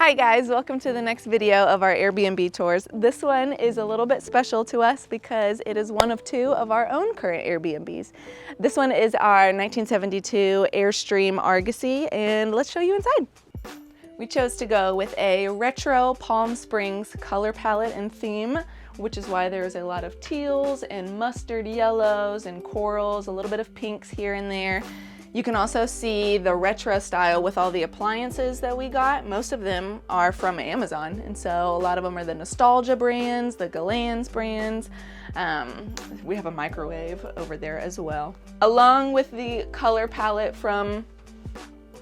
Hi guys, welcome to the next video of our Airbnb tours. This one is a little bit special to us because it is one of two of our own current Airbnbs. This one is our 1972 Airstream Argosy, and let's show you inside. We chose to go with a retro Palm Springs color palette and theme, which is why there's a lot of teals and mustard yellows and corals, a little bit of pinks here and there. You can also see the retro style with all the appliances that we got. Most of them are from Amazon, and so a lot of them are the nostalgia brands, the Galans brands. We have a microwave over there as well. Along with the color palette from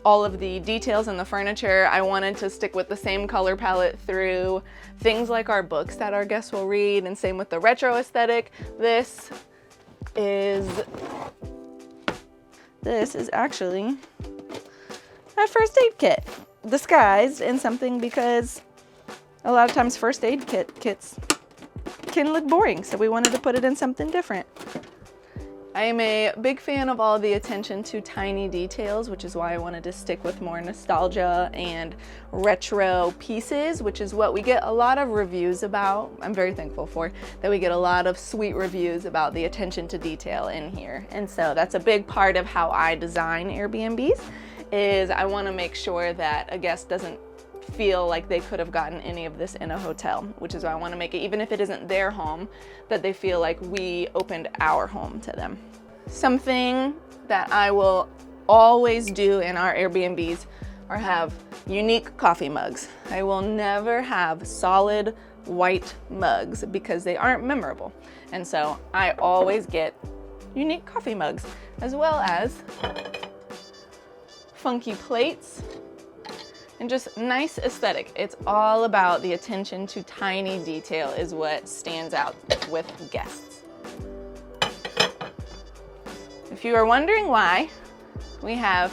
all of the details in the furniture, I wanted to stick with the same color palette through things like our books that our guests will read, and same with the retro aesthetic. This is actually a first aid kit disguised in something, because a lot of times first aid kits can look boring, so we wanted to put it in something different. I am a big fan of all the attention to tiny details, which is why I wanted to stick with more nostalgia and retro pieces, which is what we get a lot of reviews about. I'm very thankful for that. We get a lot of sweet reviews about the attention to detail in here. And so that's a big part of how I design Airbnbs, is I want to make sure that a guest doesn't feel like they could have gotten any of this in a hotel, which is why I want to make it, even if it isn't their home, that they feel like we opened our home to them. Something that I will always do in our Airbnbs are have unique coffee mugs. I will never have solid white mugs because they aren't memorable. And so I always get unique coffee mugs, as well as funky plates and just nice aesthetic. It's all about the attention to tiny detail is what stands out with guests. If you are wondering why we have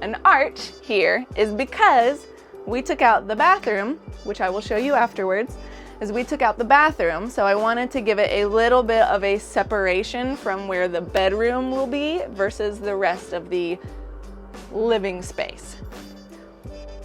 an arch here, is because we took out the bathroom, which I will show you afterwards, is we took out the bathroom, so I wanted to give it a little bit of a separation from where the bedroom will be versus the rest of the living space.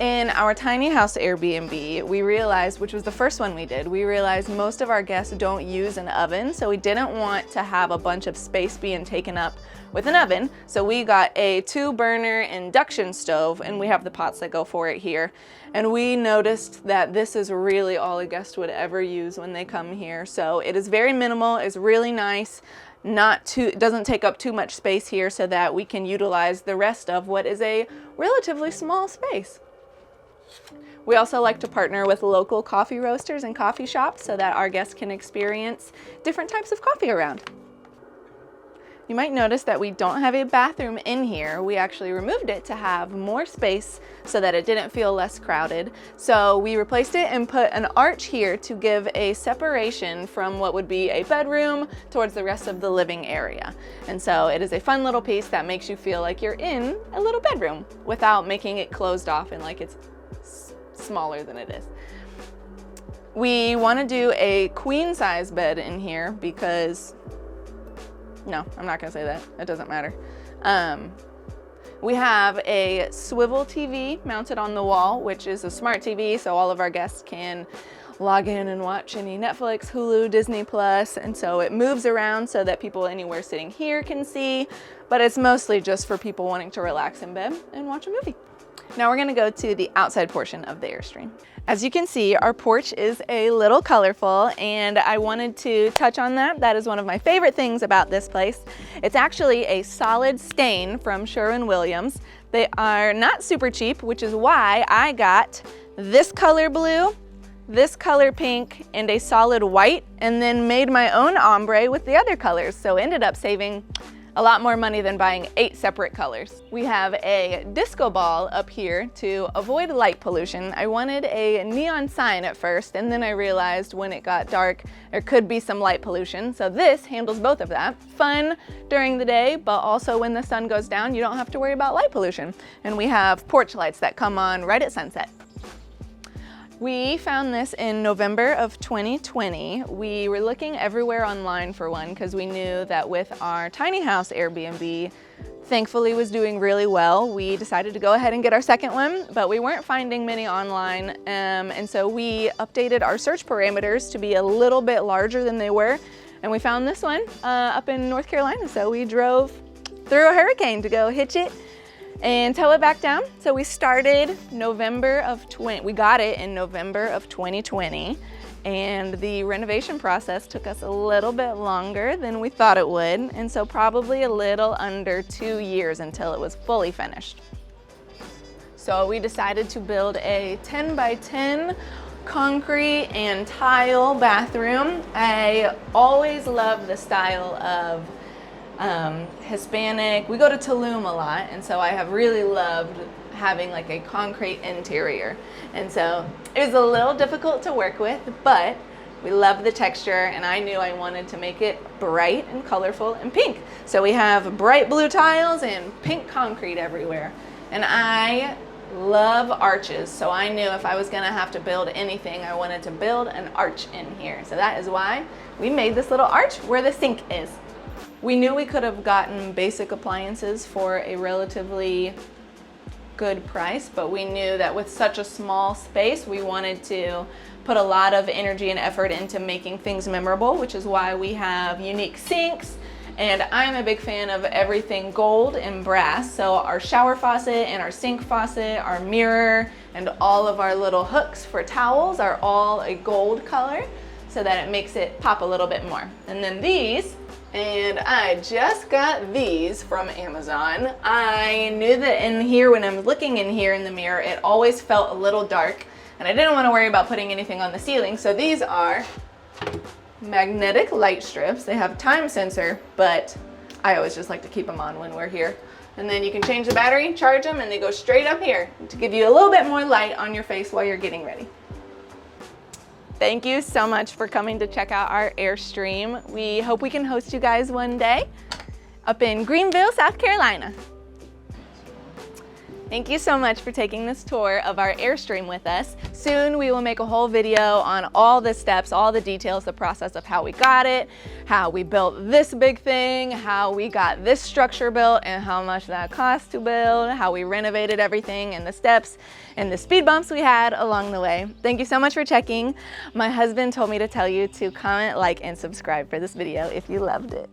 In our tiny house Airbnb, we realized, which was the first one we did, we realized most of our guests don't use an oven, so we didn't want to have a bunch of space being taken up with an oven. So we got a 2-burner induction stove, and we have the pots that go for it here. And we noticed that this is really all a guest would ever use when they come here. So it is very minimal, it's really nice. It doesn't take up too much space here, so that we can utilize the rest of what is a relatively small space. We also like to partner with local coffee roasters and coffee shops so that our guests can experience different types of coffee around. You might notice that we don't have a bathroom in here. We actually removed it to have more space so that it didn't feel less crowded. So we replaced it and put an arch here to give a separation from what would be a bedroom towards the rest of the living area. And so it is a fun little piece that makes you feel like you're in a little bedroom without making it closed off and like it's smaller than it is. We want to do a queen size bed in here because, no, I'm not gonna say that, it doesn't matter. We have a swivel TV mounted on the wall, which is a smart TV, so all of our guests can log in and watch any Netflix, Hulu, Disney Plus, and so it moves around so that people anywhere sitting here can see, but it's mostly just for people wanting to relax in bed and watch a movie. Now we're gonna go to the outside portion of the Airstream. As you can see, our porch is a little colorful, and I wanted to touch on that. That is one of my favorite things about this place. It's actually a solid stain from Sherwin-Williams. They are not super cheap, which is why I got this color blue, this color pink, and a solid white, and then made my own ombre with the other colors. So ended up saving a lot more money than buying 8 separate colors. We have a disco ball up here to avoid light pollution. I wanted a neon sign at first, and then I realized when it got dark, there could be some light pollution. So this handles both of that. Fun during the day, but also when the sun goes down, you don't have to worry about light pollution. And we have porch lights that come on right at sunset. We found this in November of 2020. We were looking everywhere online for one because we knew that with our tiny house Airbnb, thankfully was doing really well. We decided to go ahead and get our second one, but we weren't finding many online. And so we updated our search parameters to be a little bit larger than they were. And we found this one up in North Carolina. So we drove through a hurricane to go hitch it and tow it back down. So we started we got it in November of 2020. And the renovation process took us a little bit longer than we thought it would, and so probably a little under 2 years until it was fully finished. So we decided to build a 10 by 10 concrete and tile bathroom. I always love the style of Hispanic. We go to Tulum a lot, and so I have really loved having like a concrete interior. And so it was a little difficult to work with, but we love the texture, and I knew I wanted to make it bright and colorful and pink. So we have bright blue tiles and pink concrete everywhere. And I love arches, so I knew if I was gonna have to build anything, I wanted to build an arch in here. So that is why we made this little arch where the sink is. We knew we could have gotten basic appliances for a relatively good price, but we knew that with such a small space, we wanted to put a lot of energy and effort into making things memorable, which is why we have unique sinks. And I'm a big fan of everything gold and brass. So our shower faucet and our sink faucet, our mirror, and all of our little hooks for towels are all a gold color so that it makes it pop a little bit more. And then these, and I just got these from Amazon. I knew that in here, when I'm looking in here in the mirror, it always felt a little dark, and I didn't want to worry about putting anything on the ceiling. So these are magnetic light strips. They have time sensor, but I always just like to keep them on when we're here. And then you can change the battery, charge them, and they go straight up here to give you a little bit more light on your face while you're getting ready. Thank you so much for coming to check out our Airstream. We hope we can host you guys one day up in Greenville, South Carolina. Thank you so much for taking this tour of our Airstream with us. Soon we will make a whole video on all the steps, all the details, the process of how we got it, how we built this big thing, how we got this structure built and how much that cost to build, how we renovated everything and the steps and the speed bumps we had along the way. Thank you so much for checking. My husband told me to tell you to comment, like, and subscribe for this video if you loved it.